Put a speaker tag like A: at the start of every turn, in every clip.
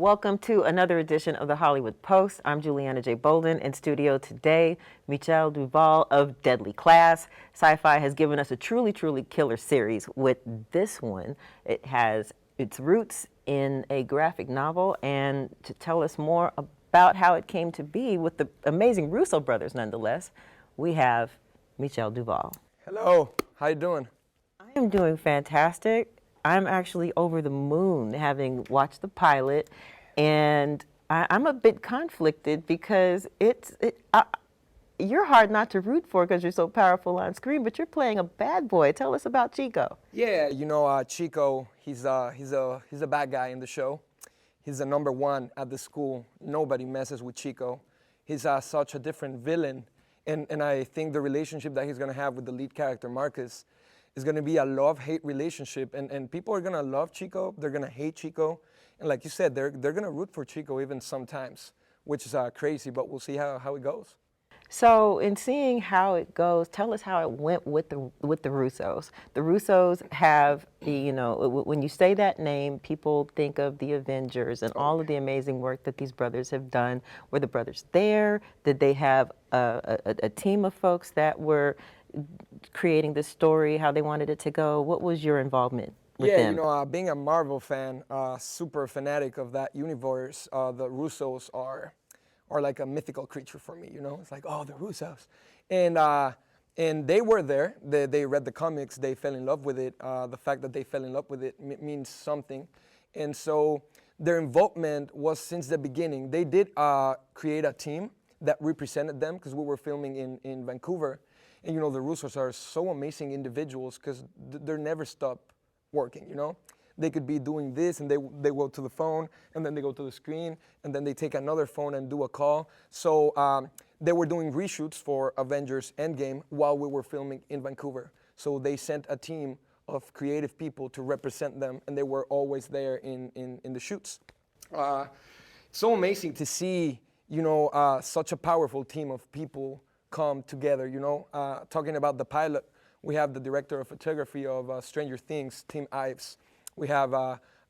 A: welcome to another edition of the Hollywood Post. I'm Juliana Jai Bolden. In studio today, Michel Duval of Deadly Class. SyFy has given us a truly, truly killer series with this one. It has its roots in a graphic novel, and to tell us more about how it came to be with the amazing Russo Brothers, nonetheless, we have Michel Duval.
B: Hello, how you doing?
A: I am doing fantastic. I'm actually over the moon having watched the pilot, and I'm a bit conflicted because you're hard not to root for because you're so powerful on screen, but you're playing a bad boy. Tell us about Chico.
B: Yeah, Chico, he's a bad guy in the show. He's the number one at the school. Nobody messes with Chico. He's such a different villain, and I think the relationship that he's gonna have with the lead character, Marcus, is going to be a love-hate relationship, and people are going to love Chico, they're going to hate Chico, and like you said, they're going to root for Chico even sometimes, which is crazy, but we'll see how it goes.
A: So in seeing how it goes, tell us how it went with the Russos. The Russos have, when you say that name, people think of the Avengers and all of the amazing work that these brothers have done. Were the brothers there? Did they have a team of folks that were creating this story, how they wanted it to go? What was your involvement with them?
B: Being a Marvel fan, super fanatic of that universe, the Russos are like a mythical creature for me, It's like, oh, the Russos. And they were there. They read the comics. They fell in love with it. The fact that they fell in love with it means something. And so their involvement was since the beginning. They did create a team that represented them because we were filming in Vancouver. And, the Russos are so amazing individuals because they're never stop working, They could be doing this and they go to the phone and then they go to the screen and then they take another phone and do a call. So they were doing reshoots for Avengers Endgame while we were filming in Vancouver. So they sent a team of creative people to represent them, and they were always there in the shoots. So amazing to see, such a powerful team of people come together, talking about the pilot, we have the director of photography of Stranger Things, Tim Ives. We have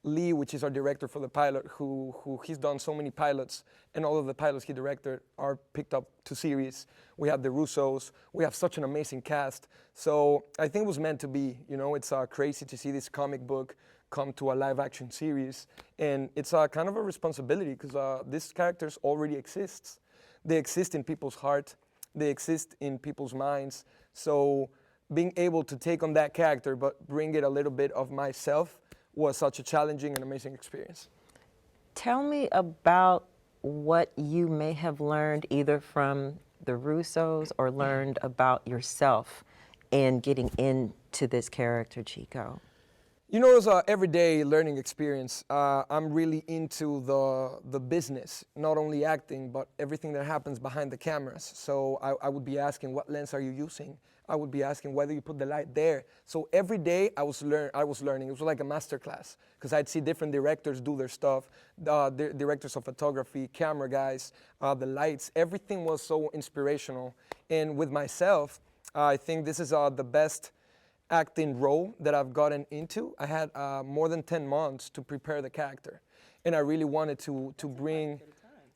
B: Lee, which is our director for the pilot, who he's done so many pilots, and all of the pilots he directed are picked up to series. We have the Russos. We have such an amazing cast. So I think it was meant to be, it's crazy to see this comic book come to a live action series, and it's kind of a responsibility because these characters already exist. They exist in people's heart. They exist in people's minds. So being able to take on that character but bring it a little bit of myself was such a challenging and amazing experience.
A: Tell me about what you may have learned either from the Russos or learned about yourself in getting into this character, Chico.
B: It was an everyday learning experience. I'm really into the business, not only acting, but everything that happens behind the cameras. So I would be asking, what lens are you using? I would be asking, whether you put the light there. So every day I was learning. It was like a master class because I'd see different directors do their stuff, the directors of photography, camera guys, the lights. Everything was so inspirational. And with myself, I think this is the best acting role that I've gotten into. I had more than 10 months to prepare the character, and I really wanted to bring.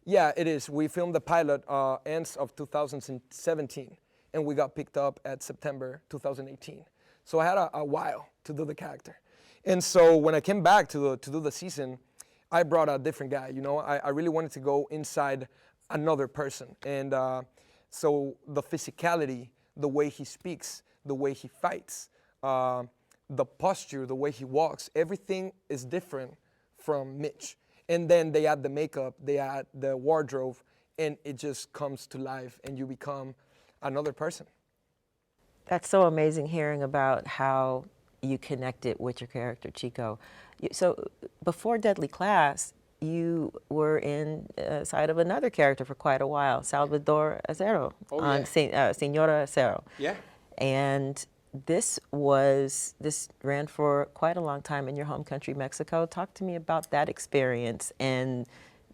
B: Yeah, it is. We filmed the pilot ends of 2017, and we got picked up at September 2018. So I had a while to do the character, and so when I came back to do the season, I brought a different guy. I really wanted to go inside another person, and so the physicality, the way he speaks, the way he fights. The posture, the way he walks, everything is different from Mitch. And then they add the makeup, they add the wardrobe, and it just comes to life and you become another person.
A: That's so amazing hearing about how you connected with your character, Chico. So before Deadly Class, you were inside of another character for quite a while, Salvador Acero, on Señora, Acero.
B: Yeah.
A: And this ran for quite a long time in your home country, Mexico. Talk to me about that experience and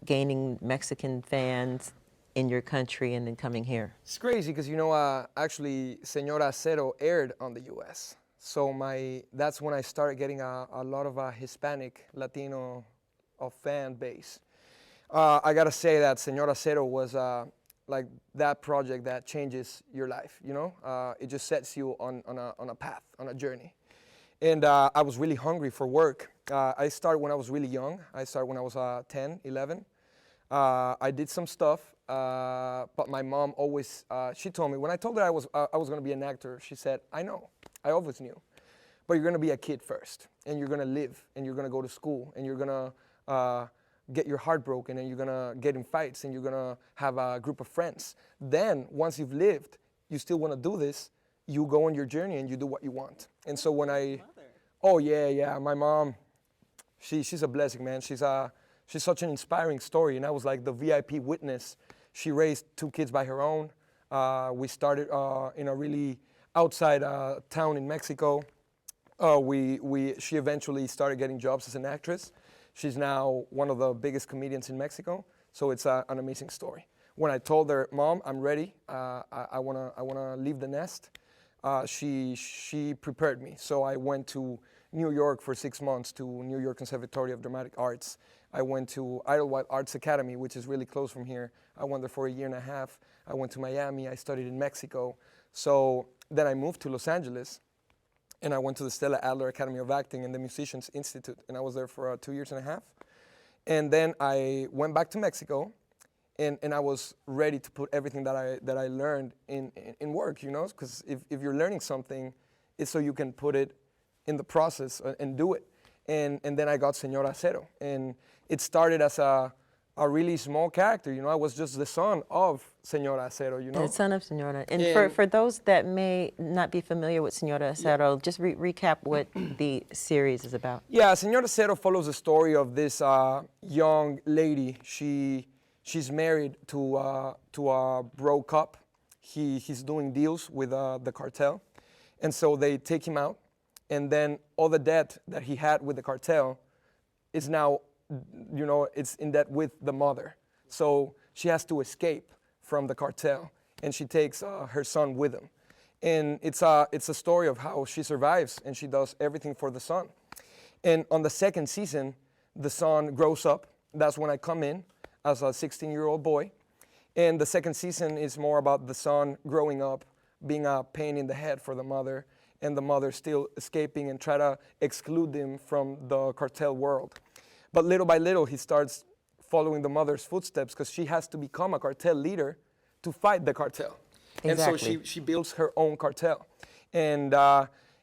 A: gaining Mexican fans in your country and then coming here.
B: It's crazy because, actually, Señora Acero aired on the U.S. So that's when I started getting a lot of Hispanic, Latino fan base. I gotta say that Señora Acero was like that project that changes your life, you know? It just sets you on a path, on a journey. And I was really hungry for work. I started when I was really young. I started when I was 10, 11. I did some stuff, but my mom always, she told me, when I told her I was gonna be an actor, she said, I know, I always knew, but you're gonna be a kid first, and you're gonna live, and you're gonna go to school, and you're gonna get your heart broken, and you're gonna get in fights, and you're gonna have a group of friends. Then, once you've lived, you still wanna do this, you go on your journey and you do what you want. And so when oh yeah, my mom, she's a blessing, man. She's such an inspiring story, and I was like the VIP witness. She raised 2 kids by her own. We started in a really outside town in Mexico. She eventually started getting jobs as an actress. She's now one of the biggest comedians in Mexico, so it's an amazing story. When I told her, Mom, I'm ready, I wanna leave the nest, she prepared me. So I went to New York for 6 months to New York Conservatory of Dramatic Arts. I went to Idlewild Arts Academy, which is really close from here. I went there for a year and a half. I went to Miami, I studied in Mexico. So then I moved to Los Angeles, and I went to the Stella Adler Academy of Acting and the Musicians Institute, and I was there for 2 years and a half. And then I went back to Mexico, and I was ready to put everything that I learned in work, you know? Because if you're learning something, it's so you can put it in the process and do it. And then I got Señora Acero, and it started as a really small character, you know? I was just the son of Señora Acero, you know?
A: The son of Señora. And for those that may not be familiar with Señora Acero, just recap what the series is about.
B: Yeah, Señora Acero follows the story of this young lady. She's married to a bro cop. He's doing deals with the cartel. And so they take him out. And then all the debt that he had with the cartel is now, you know, it's in debt with the mother. So she has to escape from the cartel. And she takes her son with him. And it's a story of how she survives and she does everything for the son. And on the second season, the son grows up. That's when I come in as a 16-year-old boy. And the second season is more about the son growing up, being a pain in the head for the mother, and the mother still escaping and try to exclude him from the cartel world. But little by little, he starts following the mother's footsteps because she has to become a cartel leader to fight the cartel.
A: Exactly.
B: And so she builds her own cartel. And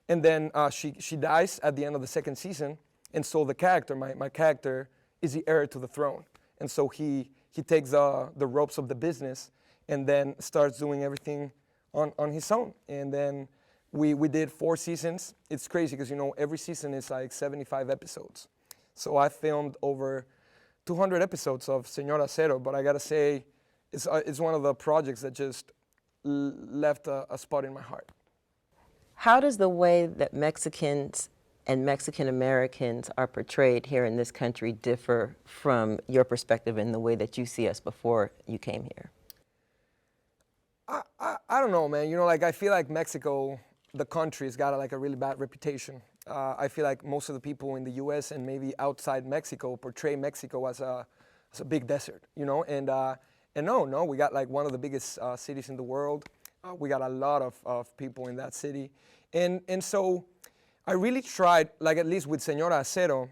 B: then she dies at the end of the second season. And so the character, my character, is the heir to the throne. And so he takes the ropes of the business and then starts doing everything on his own. And then we did 4 seasons. It's crazy because, you know, every season is like 75 episodes. So I filmed over 200 episodes of Señora Acero, but I gotta say, it's one of the projects that just left a spot in my heart.
A: How does the way that Mexicans and Mexican Americans are portrayed here in this country differ from your perspective and the way that you see us before you came here?
B: I don't know, man. You know, like I feel like Mexico, the country's got like a really bad reputation. I feel like most of the people in the U.S. and maybe outside Mexico portray Mexico as a big desert, you know. And no, we got like one of the biggest cities in the world. We got a lot of people in that city, and so I really tried, like at least with Señora Acero.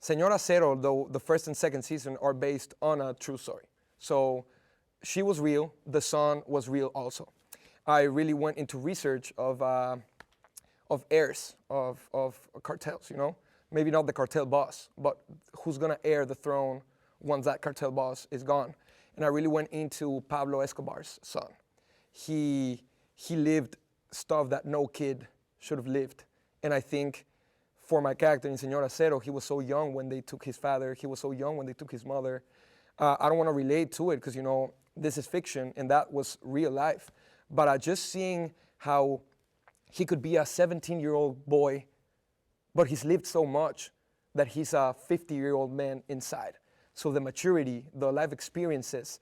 B: Señora Acero, though the first and second season are based on a true story. So she was real. The son was real also. I really went into research of heirs of cartels, you know? Maybe not the cartel boss, but who's gonna heir the throne once that cartel boss is gone. And I really went into Pablo Escobar's son. He lived stuff that no kid should have lived. And I think for my character in Señora Acero, he was so young when they took his father. He was so young when they took his mother. I don't want to relate to it because, you know, this is fiction and that was real life. But just seeing how he could be a 17-year-old boy, but he's lived so much that he's a 50-year-old man inside. So the maturity, the life experiences,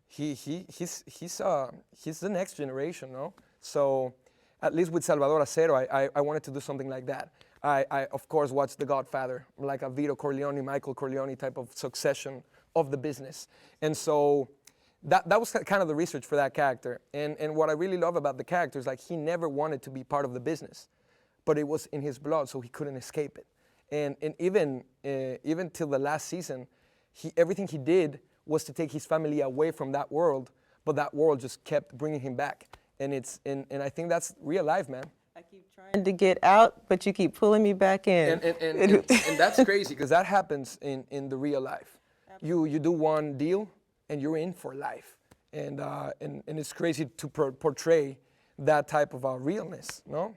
B: he's the next generation, no? So at least with Salvador Acero, I wanted to do something like that. I of course watched The Godfather, like a Vito Corleone, Michael Corleone type of succession of the business. And so that was kind of the research for that character. And what I really love about the character is like he never wanted to be part of the business, but it was in his blood, so he couldn't escape it. And even till the last season, everything he did was to take his family away from that world, but that world just kept bringing him back. And I think that's real life, man.
A: I keep trying to get out, but you keep pulling me back in.
B: And that's crazy because that happens in the real life. You do one deal and you're in for life. And it's crazy to portray that type of realness, no?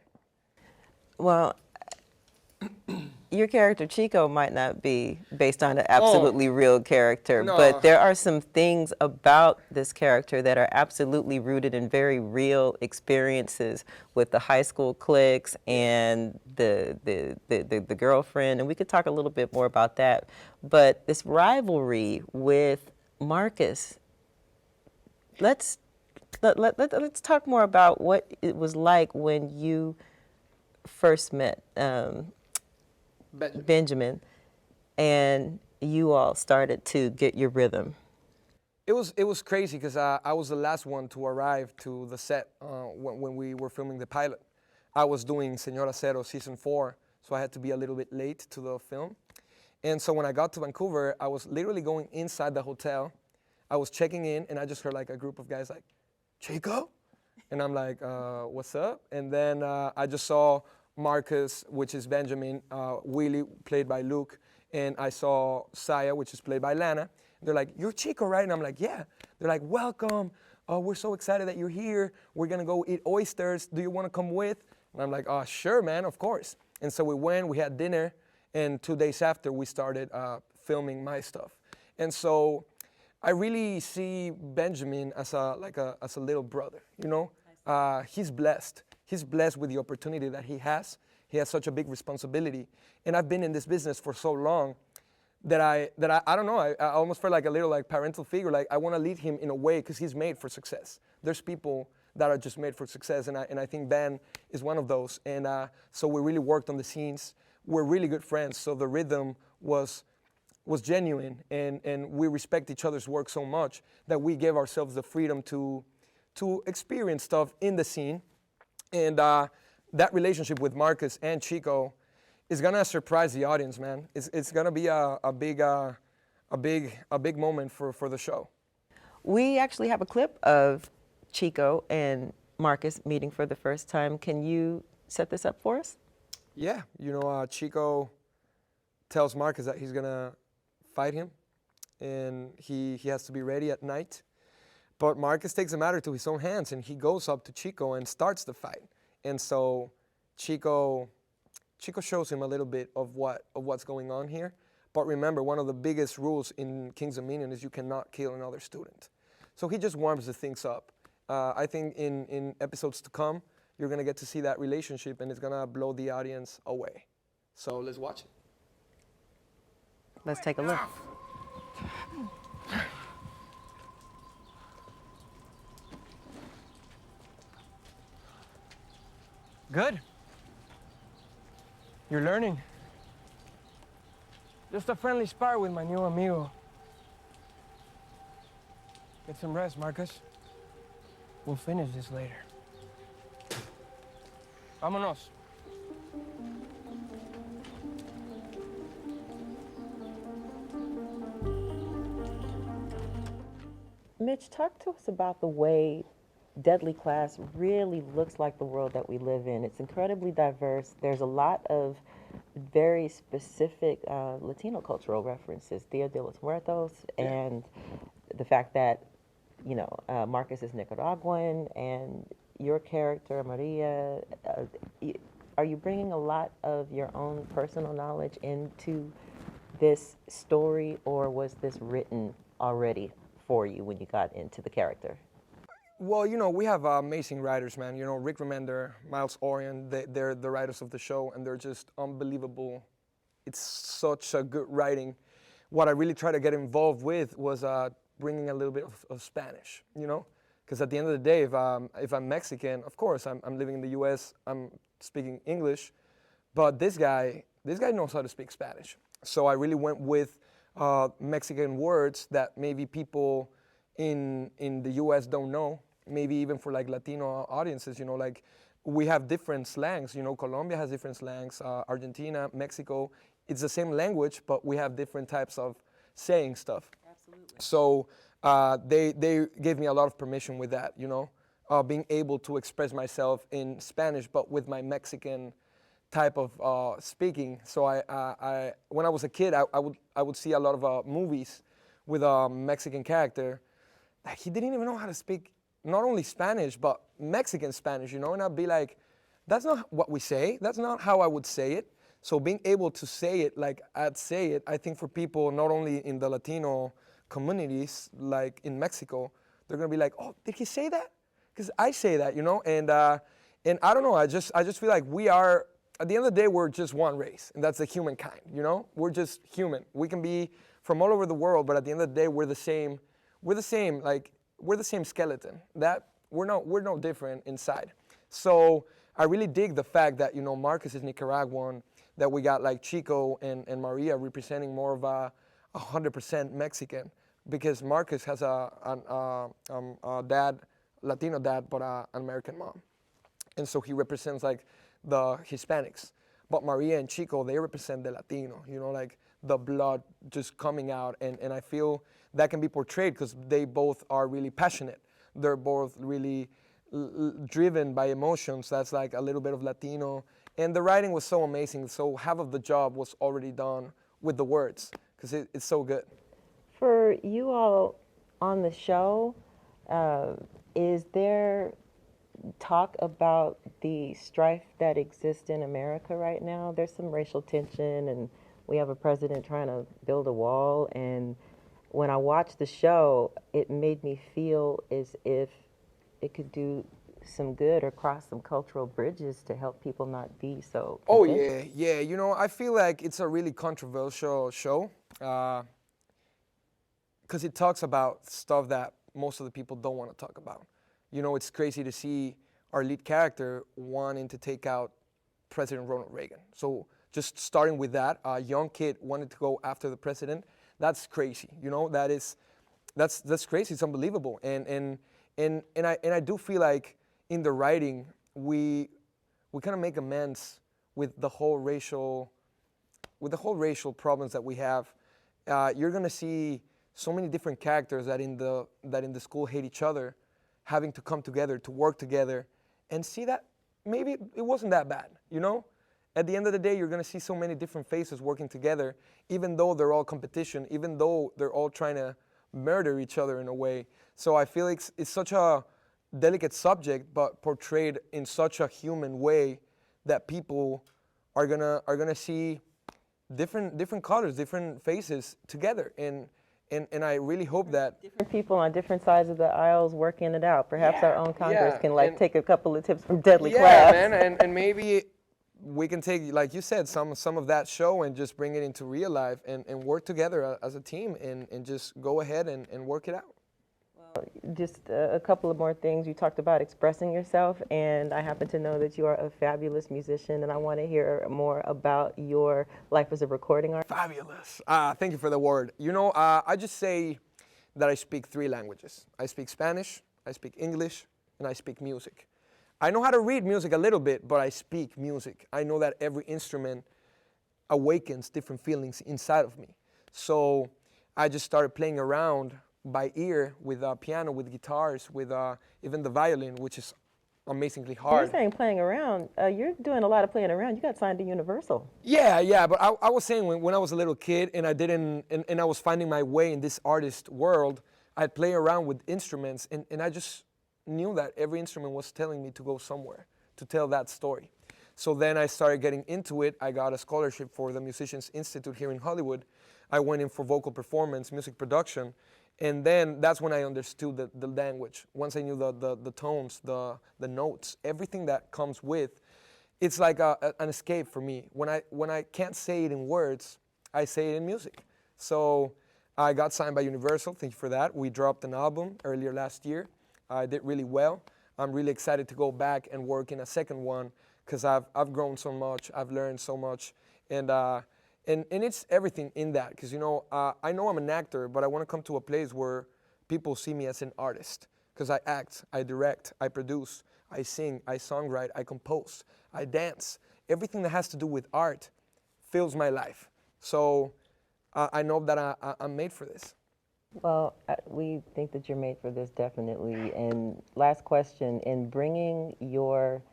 A: Well, your character Chico might not be based on an absolutely real character,
B: No.
A: but there are some things about this character that are absolutely rooted in very real experiences with the high school cliques and the girlfriend, and we could talk a little bit more about that. But this rivalry with Marcus, let's talk more about what it was like when you first met Benjamin, and you all started to get your rhythm.
B: It was crazy because I was the last one to arrive to the set when we were filming the pilot. I was doing Señora Acero season 4, so I had to be a little bit late to the film. And so when I got to Vancouver, I was literally going inside the hotel. I was checking in, and I just heard like a group of guys like, "Chico?" And I'm like, "What's up?" And then I just saw Marcus, which is Benjamin, Willie, played by Luke, and I saw Saya, which is played by Lana. They're like, "You're Chico, right?" And I'm like, "Yeah." They're like, "Welcome. We're so excited that you're here. We're going to go eat oysters. Do you want to come with?" And I'm like, "Oh, sure, man, of course." And so we went, we had dinner, and 2 days after, we started filming my stuff. And so I really see Benjamin as a little brother, you know? He's blessed. He's blessed with the opportunity that he has. He has such a big responsibility. And I've been in this business for so long that I don't know, I almost feel like a little like parental figure. Like I want to lead him in a way because he's made for success. There's people that are just made for success, and I think Ben is one of those. And so we really worked on the scenes. We're really good friends, so the rhythm was genuine, and we respect each other's work so much that we gave ourselves the freedom to experience stuff in the scene. And that relationship with Marcus and Chico is gonna surprise the audience, man. It's gonna be a big moment for the show.
A: We actually have a clip of Chico and Marcus meeting for the first time. Can you set this up for us?
B: Yeah, Chico tells Marcus that he's gonna fight him, and he has to be ready at night. But Marcus takes the matter to his own hands, and he goes up to Chico and starts the fight. And so Chico shows him a little bit of what's going on here. But remember, one of the biggest rules in King's Dominion is you cannot kill another student. So he just warms the things up. I think in episodes to come, you're gonna get to see that relationship, and it's gonna blow the audience away. So let's watch it.
A: Let's take a look.
C: Good. You're learning. Just a friendly spar with my new amigo. Get some rest, Marcus. We'll finish this later. Vámonos.
A: Mitch, talk to us about the way Deadly Class really looks like the world that we live in. It's incredibly diverse. There's a lot of very specific Latino cultural references, Dia de los Muertos, and the fact that, Marcus is Nicaraguan, and your character, Maria, are you bringing a lot of your own personal knowledge into this story, or was this written already for you when you got into the character?
B: Well, we have amazing writers, man. Rick Remender, Miles Orion, they're the writers of the show, and they're just unbelievable. It's such a good writing. What I really tried to get involved with was bringing a little bit of Spanish, Because at the end of the day, if I'm Mexican, of course, I'm living in the U.S., I'm speaking English, But this guy knows how to speak Spanish. So I really went with Mexican words that maybe people in the U.S. don't know. Maybe even for like Latino audiences, you know, like we have different slangs. You know, Colombia has different slangs. Argentina, Mexico, it's the same language, but we have different types of saying stuff. Absolutely. So they gave me a lot of permission with that. You know, being able to express myself in Spanish, but with my Mexican type of speaking. So I when I was a kid, I would see a lot of movies with a Mexican character. Like he didn't even know how to speak not only Spanish but Mexican Spanish, you know. And I'd be like, that's not what we say. That's not how I would say it. So being able to say it like I'd say it, I think for people not only in the Latino communities, like in Mexico, they're gonna be like, oh, did he say that? Because I say that, you know. And I don't know. I just feel like we are. At the end of the day, we're just one race, and that's the humankind, you know? We're just human. We can be from all over the world, but at the end of the day, we're the same, like, we're the same skeleton. That, we're no different inside. So I really dig the fact that, you know, Marcus is Nicaraguan, that we got like Chico and Maria representing more of a 100% Mexican, because Marcus has a dad, Latino dad, but an American mom. And so he represents like the Hispanics. But Maria and Chico, they represent the Latino, you know, like the blood just coming out. And I feel that can be portrayed because they both are really passionate. They're both really driven by emotions. That's like a little bit of Latino. And the writing was so amazing. So half of the job was already done with the words because it's so good.
A: For you all on the show, is there talk about the strife that exists in America right now? There's some racial tension, and we have a president trying to build a wall. And when I watched the show, it made me feel as if it could do some good or cross some cultural bridges to help people not be so contentious.
B: Yeah. You know, I feel like it's a really controversial show because it talks about stuff that most of the people don't want to talk about. You know, it's crazy to see our lead character wanting to take out President Ronald Reagan. So just starting with that, a young kid wanted to go after the president. That's crazy. You know, that's crazy. It's unbelievable. And I do feel like in the writing we kind of make amends with the whole racial problems that we have. You're gonna see so many different characters that in the school hate each other, having to come together, to work together, and see that maybe it wasn't that bad, you know? At the end of the day, you're gonna see so many different faces working together, even though they're all competition, even though they're all trying to murder each other in a way. So I feel like it's such a delicate subject, but portrayed in such a human way that people are gonna see different colors, different faces together. And I really hope that
A: Different people on different sides of the aisles working it out. Perhaps our own Congress
B: yeah,
A: can like
B: and-
A: take a couple of tips from Deadly
B: yeah,
A: Class.
B: man, and maybe we can take, like you said, some of that show and just bring it into real life and work together as a team and just go ahead and work it out.
A: Just a couple of more things. You talked about expressing yourself, and I happen to know that you are a fabulous musician, and I want to hear more about your life as a recording artist.
B: Fabulous. Thank you for the word. You know, I just say that I speak 3 languages. I speak Spanish, I speak English, and I speak music. I know how to read music a little bit, but I speak music. I know that every instrument awakens different feelings inside of me. So I just started playing around by ear with piano, with guitars, with even the violin, which is amazingly hard.
A: You're saying playing around. You're doing a lot of playing around. You got signed to Universal.
B: Yeah, but I was saying when I was a little kid and and I was finding my way in this artist world, I'd play around with instruments and I just knew that every instrument was telling me to go somewhere, to tell that story. So then I started getting into it. I got a scholarship for the Musicians Institute here in Hollywood. I went in for vocal performance, music production, and then that's when I understood the language. Once I knew the tones, the notes, everything that comes with, it's like an escape for me. When I can't say it in words, I say it in music. So I got signed by Universal. Thank you for that. We dropped an album earlier last year. I did really well. I'm really excited to go back and work in a second one because I've grown so much, I've learned so much, and it's everything in that. Because I know I'm an actor, but I want to come to a place where people see me as an artist. Because I act, I direct, I produce, I sing, I songwrite, I compose, I dance. Everything that has to do with art fills my life. So I know that I'm made for this.
A: Well, we think that you're made for this, definitely. And last question, in bringing your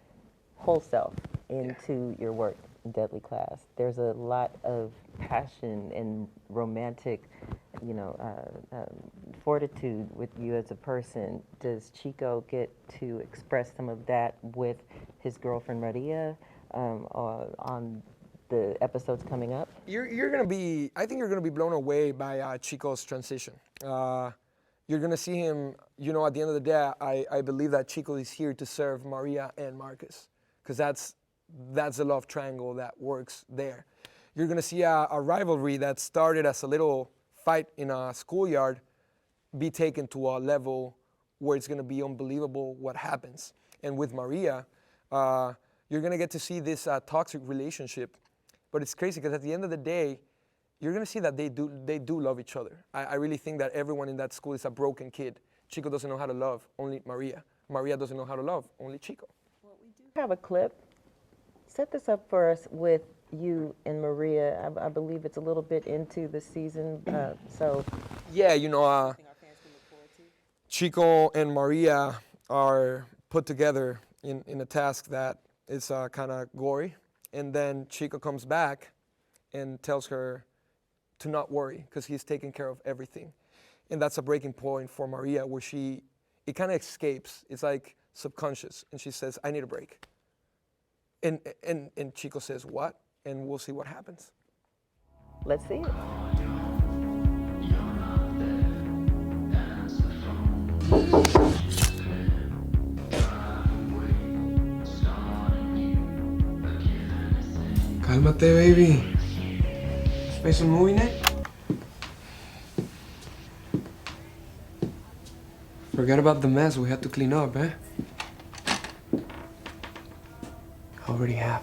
A: whole self into your work, Deadly Class, there's a lot of passion and romantic, fortitude with you as a person. Does Chico get to express some of that with his girlfriend Maria on the episodes coming up?
B: You're gonna be. I think you're gonna be blown away by Chico's transition. You're gonna see him. At the end of the day, I believe that Chico is here to serve Maria and Marcus, because that's the love triangle that works there. You're gonna see a rivalry that started as a little fight in a schoolyard be taken to a level where it's gonna be unbelievable what happens. And with Maria, you're gonna get to see this toxic relationship. But it's crazy because at the end of the day, you're gonna see that they do love each other. I really think that everyone in that school is a broken kid. Chico doesn't know how to love, only Maria. Maria doesn't know how to love, only Chico.
A: Well, we do have a clip. Set this up for us with you and Maria. I believe it's a little bit into the season, so.
B: Yeah, Chico and Maria are put together in a task that is kind of gory. And then Chico comes back and tells her to not worry because he's taking care of everything. And that's a breaking point for Maria where it kind of escapes. It's like subconscious. And she says, I need a break. And Chico says, what? And we'll see what happens.
A: Let's see it.
C: Cálmate, baby. Let's play some movie night. Forget about the mess we had to clean up, eh? Already have.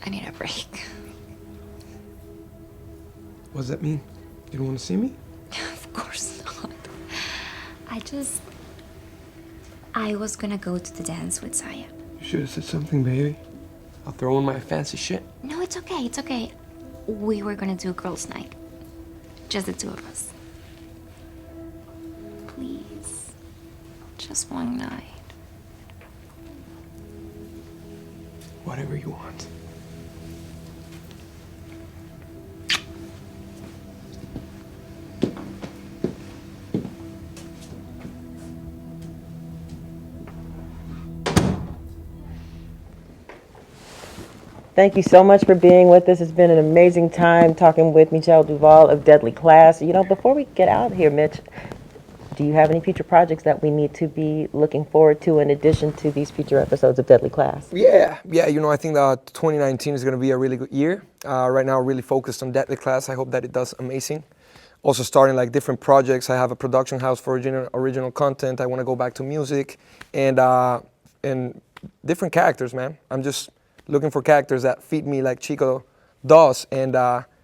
D: I need a break.
C: What does that mean? You don't want to see me?
D: Of course not. I was gonna go to the dance with Saya.
C: You should have said something, baby. I'll throw in my fancy shit.
D: No, it's okay. We were gonna do girls' night. Just the two of us. Please. Just one night.
C: Whatever you want.
A: Thank you so much for being with us. It's been an amazing time talking with Michel Duval of Deadly Class. Before we get out here, Mitch, do you have any future projects that we need to be looking forward to in addition to these future episodes of Deadly Class?
B: Yeah. I think that 2019 is going to be a really good year. Right now, we're really focused on Deadly Class. I hope that it does amazing. Also starting like different projects. I have a production house for original content. I want to go back to music and different characters, man. I'm just looking for characters that feed me like Chico does and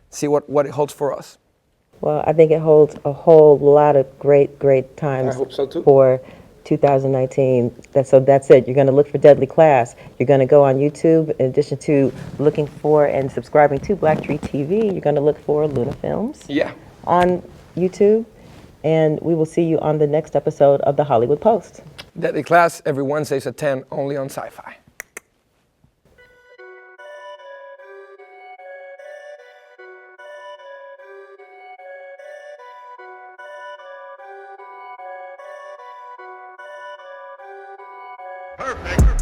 B: see what it holds for us.
A: Well, I think it holds a whole lot of great times.
B: I hope so too.
A: For 2019. So that's it. You're going to look for Deadly Class. You're going to go on YouTube. In addition to looking for and subscribing to Black Tree TV, you're going to look for Luna Films on YouTube. And we will see you on the next episode of The Hollywood Post.
B: Deadly Class every Wednesdays at 10, only on SyFy.
E: Perfect.